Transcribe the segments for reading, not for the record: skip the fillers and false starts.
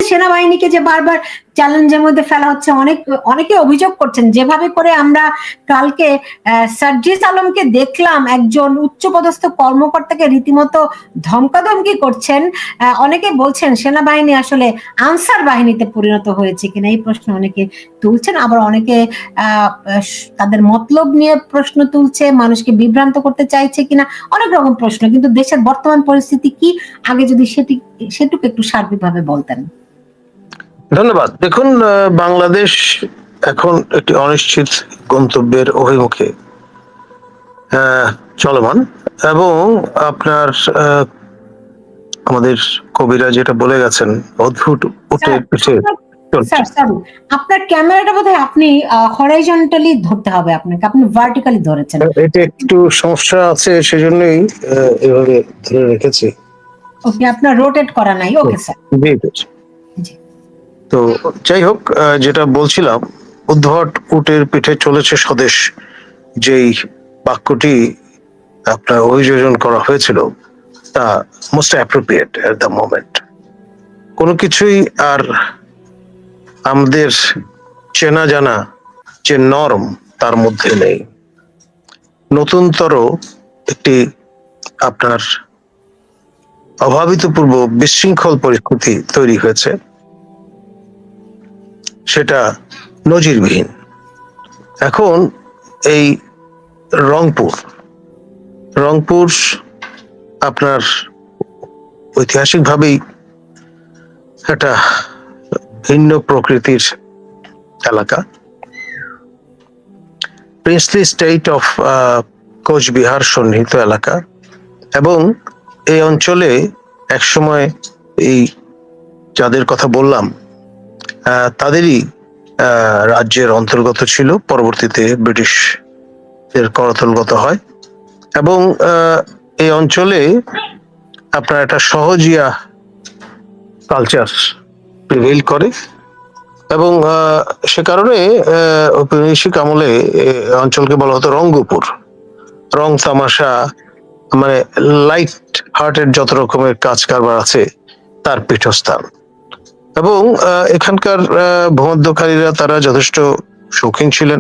সেনাবাহিনীকে যে বারবার চ্যালেঞ্জের মধ্যে ফেলা হচ্ছে, অনেকে অভিযোগ করছেন যেভাবে করে আমরা কালকে সার্জিস আলমকে দেখলাম একজন উচ্চপদস্থ কর্মকর্তাকে রীতিমতো ধমকাধমকি করছেন, অনেকে বলছেন সেনাবাহিনী আসলে আনসার বাহিনীতে পরিণত হয়েছে কিনা এই প্রশ্ন অনেকে তুলছেন। আবার অনেকে তাদের মতলব নিয়ে প্রশ্ন তুলছে, মানুষকে বিভ্রান্ত করতে চাইছে কিনা, অনেক রকম প্রশ্ন। কিন্তু দেশের বর্তমান পরিস্থিতি কি, আগে যদি সেটুকু একটু সার্বিকভাবে বলতেন। ধন্যবাদ। দেখুন, বাংলাদেশ এখন একটি অনিশ্চিত গন্তব্যের অভিমুখে চলমান, এবং আপনার আমাদের কবিরা যেটা বলে গেছেন, অদ্ভুত উটের পিঠে। আপনার ক্যামেরাটা বোধহয় আপনি হরাইজন্টালি ধরতে হবে আপনাকে, আপনি ভার্টিক্যালি ধরেছেন। এটা একটু সমস্যা আছে, সেজন্যই এভাবে ধরে রেখেছি। ওকে, আপনার রোটেট করা নাই। Okay sir. তো যাই হোক, যেটা বলছিলাম, উদ্ভট উটের পিঠে চলেছে স্বদেশ, যেই বাক্যটি আপনার অভিযোজন করা হয়েছিল, তা most appropriate at the moment. কোনো কিছুই আর আমাদের চেনা জানা যে নরম তার মধ্যে নেই। নতুনতর একটি আপনার অভাবিতপূর্ব বিশৃঙ্খল পরিস্থিতি তৈরি হয়েছে, সেটা নজিরবিহীন। এখন এই রংপুর আপনার ঐতিহাসিকভাবেই একটা ভিন্ন প্রকৃতির এলাকা। প্রিন্সলি স্টেট অফ কোচবিহার সন্নিহিত এলাকা, এবং এই অঞ্চলে একসময় এই যাদের কথা বললাম তাদেরই রাজ্যের অন্তর্গত ছিল, পরবর্তীতে ব্রিটিশ এর করতলগত হয়, এবং এই অঞ্চলে আপনার একটা সহজিয়া কালচার প্রিভেইল করে, এবং সে কারণে ঔপনিবেশিক আমলে অঞ্চলকে বলা হতো রঙ্গপুর। রং তামাশা, মানে লাইট হার্টের যত রকমের কাজ কারবার আছে তার পীঠস্থান। এবং এখানকার ভূমধ্যকারীরা তারা যথেষ্ট শৌখিন ছিলেন।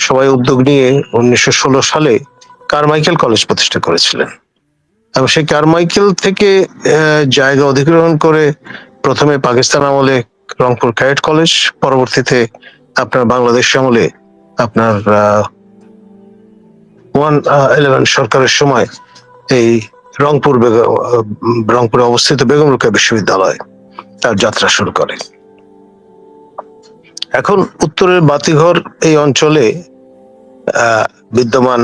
সবাই উদ্যোগ নিয়ে 1916 সালে কারমাইকেল কলেজ প্রতিষ্ঠা করেছিলেন, এবং সেই কারমাইকেল থেকে জায়গা অধিগ্রহণ করে প্রথমে পাকিস্তান আমলে রংপুর ক্যাডেট কলেজ, পরবর্তীতে আপনার বাংলাদেশ আমলে আপনার 111 সরকারের সময় এই রংপুরে অবস্থিত বেগম রোকেয়া বিশ্ববিদ্যালয় তার যাত্রা শুরু করে। এখন উত্তরের বাতিঘর এই অঞ্চলে বিদ্যমান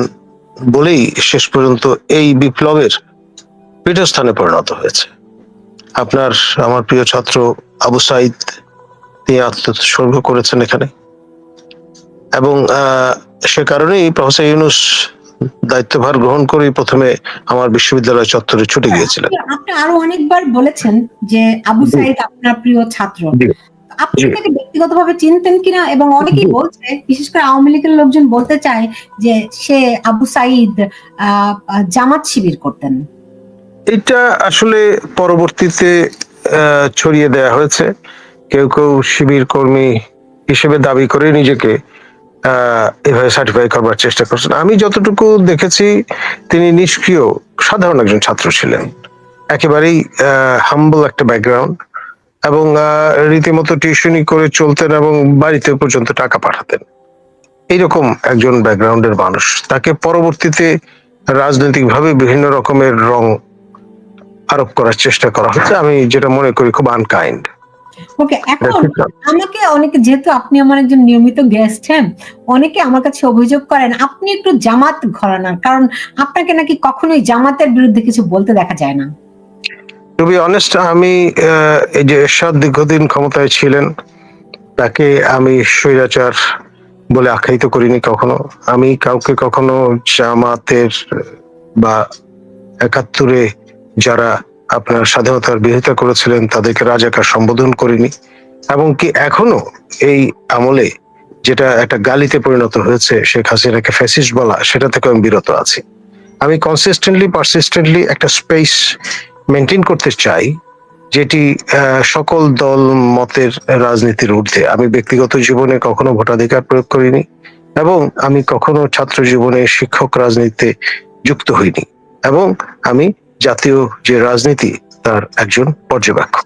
বলেই শেষ পর্যন্ত এই বিপ্লবের পীঠস্থানে পরিণত হয়েছে। আপনার আমার প্রিয় ছাত্র আবু সাইদ, তিনি আত্মোৎসর্গ করেছেন এখানে, এবং সে কারণেই প্রফেসর ইউনূস দায়িত্বভার গ্রহণ করে প্রথমে আমার বিশ্ববিদ্যালয় চত্বরে ছুটে গিয়েছিলেন। আপনি আরো অনেকবার বলেছেন যে আবু সাইদ আপনার প্রিয় ছাত্র, আপনি তাকে ব্যক্তিগতভাবে চিনতেন কিনা? এবং অনেকেই বলছে, বিশেষ করে আওয়ামী লীগের লোকজন বলতে চায় যে সে আবু সাইদ জামাত শিবির করতেন। এটা আসলে পরবর্তীতে ছড়িয়ে দেয়া হয়েছে। কেউ কেউ শিবির কর্মী হিসেবে দাবি করে নিজেকে এভাবে সার্টিফাই করবার চেষ্টা করছেন। আমি যতটুকু দেখেছি, তিনি নিষ্ক্রিয় সাধারণ একজন ছাত্র ছিলেন, একেবারেই হাম্বল একটা ব্যাকগ্রাউন্ড, এবং রীতিমতো টিউশনি করে চলতেন এবং বাড়িতে পর্যন্ত টাকা পাঠাতেন। এইরকম একজন ব্যাকগ্রাউন্ডের মানুষ, তাকে পরবর্তীতে রাজনৈতিকভাবে বিভিন্ন রকমের রং আরোপ করার চেষ্টা করা হচ্ছে, আমি যেটা মনে করি খুব আনকাইন্ড। ওকে, এখন আমাকে অনেকে, যেহেতু আপনি আমার একজন নিয়মিত গেস্ট, হ্যাঁ, অনেকে আমার কাছে অভিযোগ করেন আপনি একটু জামাত ঘরানার, কারণ আপনাকে নাকি কখনোই জামাতের বিরুদ্ধে কিছু বলতে দেখা যায় না। টু বি অনেস্ট, আমি এই যে এরশাদ দীর্ঘদিন ক্ষমতায় ছিলেন, তাকে আমি স্বৈরাচার বলে আখ্যায়িত করিনি কখনো। আমি কাউকে কখনো জামাতের বা 71-এ যারা আপনার স্বাধীনতার বিরোধিতা করেছিলেন তাদেরকে রাজাকার সম্বোধন করিনি, এবং কি এখনো এই আমলে যেটা একটা গালিতে পরিণত হয়েছে শেখ হাসিনাকে ফ্যাসিস্ট বলা, সেটা থেকে আমি বিরত আছি। আমি কনসিস্টেন্টলি পারসিস্টেন্টলি একটা স্পেস মেনটেন করতে চাই যেটি সকল দল মতের রাজনীতির ঊর্ধ্বে। আমি ব্যক্তিগত জীবনে কখনো ভোটাধিকার প্রয়োগ করিনি এবং আমি কখনো ছাত্র জীবনে শিক্ষক রাজনীতিতে যুক্ত হইনি, এবং আমি জাতীয় যে রাজনীতি তার একজন পর্যবেক্ষক।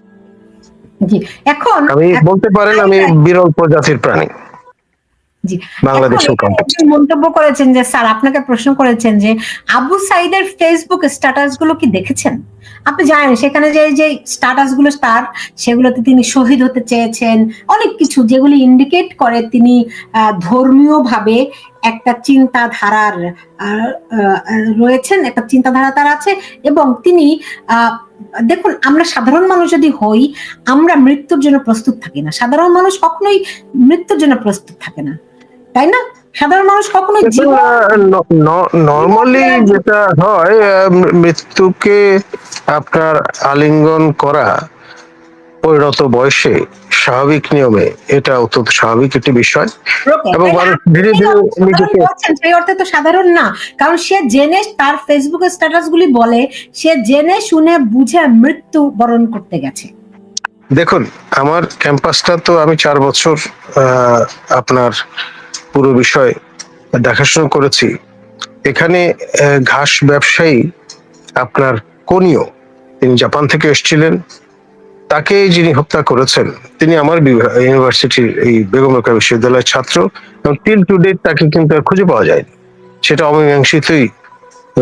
জি, এখন আমি বলতে পারেন আমি বিরল প্রজাতির প্রাণী জি, বাংলাদেশের এখন কন্টেক্সটে। একজন মন্তব্য করেছেন যে স্যার আপনাকে প্রশ্ন করেছেন যে আবু সাইদের ফেসবুক স্ট্যাটাস গুলো কি দেখেছেন? আপনি জানেন সেখানে যে যে স্ট্যাটাস গুলো তার, সেগুলোতে তিনি শহীদ হতে চেয়েছেন, অনেক কিছু যেগুলি ইন্ডিকেট করে তিনি ধর্মীয় ভাবে একটা চিন্তাধারার রয়েছেন, একটা চিন্তাধারা তার আছে, এবং তিনি দেখুন আমরা সাধারণ মানুষ যদি হই আমরা মৃত্যুর জন্য প্রস্তুত থাকি না। সাধারণ মানুষ কখনোই মৃত্যুর জন্য প্রস্তুত থাকে না, তাই না? সাধারণ মানুষ কখনোই নর্মালি যেটা হয়, মৃত্যুকে আপনার আলিঙ্গন করা পরিণত বয়সে স্বাভাবিক নিয়মে এটা অত্যন্ত স্বাভাবিক একটি বিষয়, এবং মানুষ ধীরে ধীরে নিজেকে সেই অর্থে তো সাধারণ না, কারণ সে জেনে তার ফেসবুকের স্ট্যাটাস গুলি বলে সে জেনে শুনে বুঝে মৃত্যু বরণ করতে গেছে। দেখুন, আমার ক্যাম্পাসটা তো আমি 4 বছর আপনার পুরো বিষয় দেখাশোনা করেছি। এখানে ঘাস ব্যবসায়ী আপনার কোনিও, তিনি জাপান থেকে এসেছিলেন, তাকে যিনি হত্যা করেছেন তিনি আমার ইউনিভার্সিটির এই বেগম রোকেয়া বিশ্ববিদ্যালয়ের ছাত্র, এবং টিল টু ডেট তাকে কিন্তু আর খুঁজে পাওয়া যায়নি, সেটা অমীমাংসিতই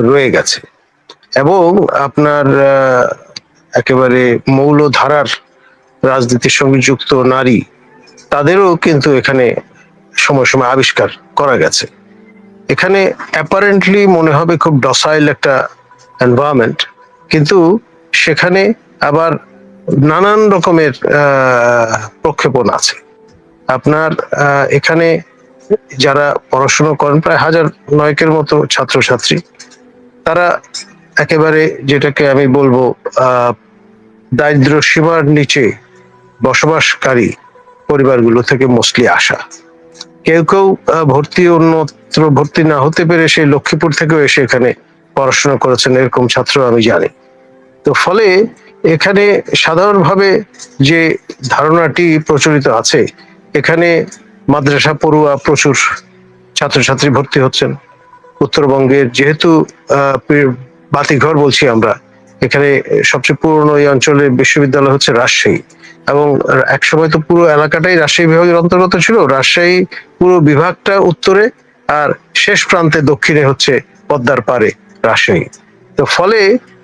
রয়ে গেছে। এবং আপনার একেবারে মৌলধারার রাজনীতির সঙ্গে যুক্ত নারী, তাদেরও কিন্তু এখানে সময় সময় আবিষ্কার করা গেছে। এখানে অ্যাপারেন্টলি মনে হবে খুব ডসাইল একটা এনভায়রনমেন্ট, কিন্তু সেখানে আবার নানান রকমের প্রক্ষেপণ আছে। আপনার এখানে যারা পড়াশোনা করেন প্রায় 1009 মতো ছাত্রছাত্রী, তারা একেবারে যেটাকে আমি বলবো দারিদ্র সীমার নিচে বসবাসকারী পরিবারগুলো থেকে মোস্টলি আসা। কেউ কেউ অন্যত্র ভর্তি না হতে পেরে সেই লক্ষ্মীপুর থেকেও এসে এখানে পড়াশোনা করেছেন, এরকম ছাত্র আমি জানি। তো ফলে এখানে সাধারণভাবে যে ধারণাটি প্রচলিত আছে, এখানে মাদ্রাসা পড়ুয়া প্রচুর ছাত্রছাত্রী ভর্তি হচ্ছেন। উত্তরবঙ্গের যেহেতু বাতিঘর বলছি আমরা, এখানে সবচেয়ে পুরনো এই অঞ্চলের বিশ্ববিদ্যালয় হচ্ছে রাজশাহী, এবং একসময় তো পুরো এলাকাটাই রাজশাহী বিভাগের অন্তর্গত ছিল। রাজশাহী পুরো বিভাগটা উত্তরে, আর শেষ প্রান্তে দক্ষিণে হচ্ছে পদ্মার পারে রাজশাহী। তো ফলে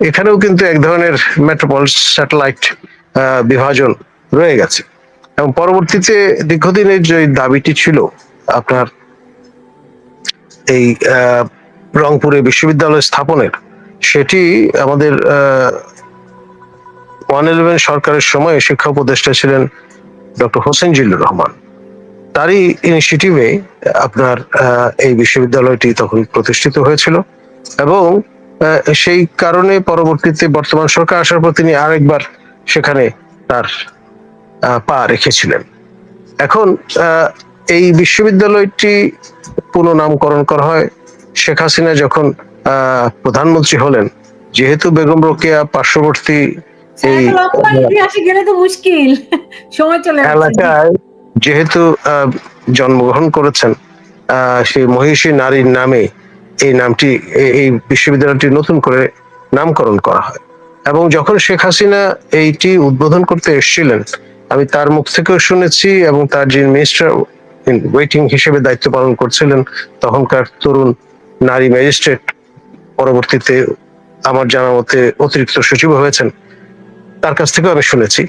এখানেও কিন্তু এক ধরনের মেট্রোপলিস স্যাটেলাইট বিভাজন রয়ে গেছে, এবং পরবর্তীতে দীর্ঘদিনের যে দাবিটি ছিল আপনার এই রংপুরে বিশ্ববিদ্যালয় স্থাপনের, সেটি আমাদের 111 সরকারের সময় শিক্ষা উপদেষ্টা ছিলেন ডক্টর হোসেন জিল্লুর রহমান, তারই ইনিশিয়েটিভে আপনার এই বিশ্ববিদ্যালয়টি তখন প্রতিষ্ঠিত হয়েছিল, এবং সেই কারণে পরবর্তীতে বর্তমান সরকার আসার পর তিনি আরেকবার সেখানে তার পা রেখেছিলেন। এখন এই বিশ্ববিদ্যালয়টি পুনঃনামকরণ করা হয় শেখ হাসিনা যখন প্রধানমন্ত্রী হলেন। যেহেতু বেগম রোকেয়া পার্শ্ববর্তী এই মুশকিল সময় চলে এলাকায় যেহেতু জন্মগ্রহণ করেছেন, সেই মহিষী নারীর নামে এই নামটি, এই বিশ্ববিদ্যালয়টি নতুন করে নামকরণ করা হয়। এবং যখন শেখ হাসিনা এইটি উদ্বোধন করতে এসেছিলেন, আমি তার মুখ থেকেও শুনেছি, এবং তার যে মিনিস্টার ওয়েটিং হিসেবে দায়িত্ব পালন করছিলেন তখনকার তরুণ নারী ম্যাজিস্ট্রেট, পরবর্তীতে আমার জানা মতে অতিরিক্ত সচিব হয়েছেন, তার কাছ থেকেও আমি শুনেছি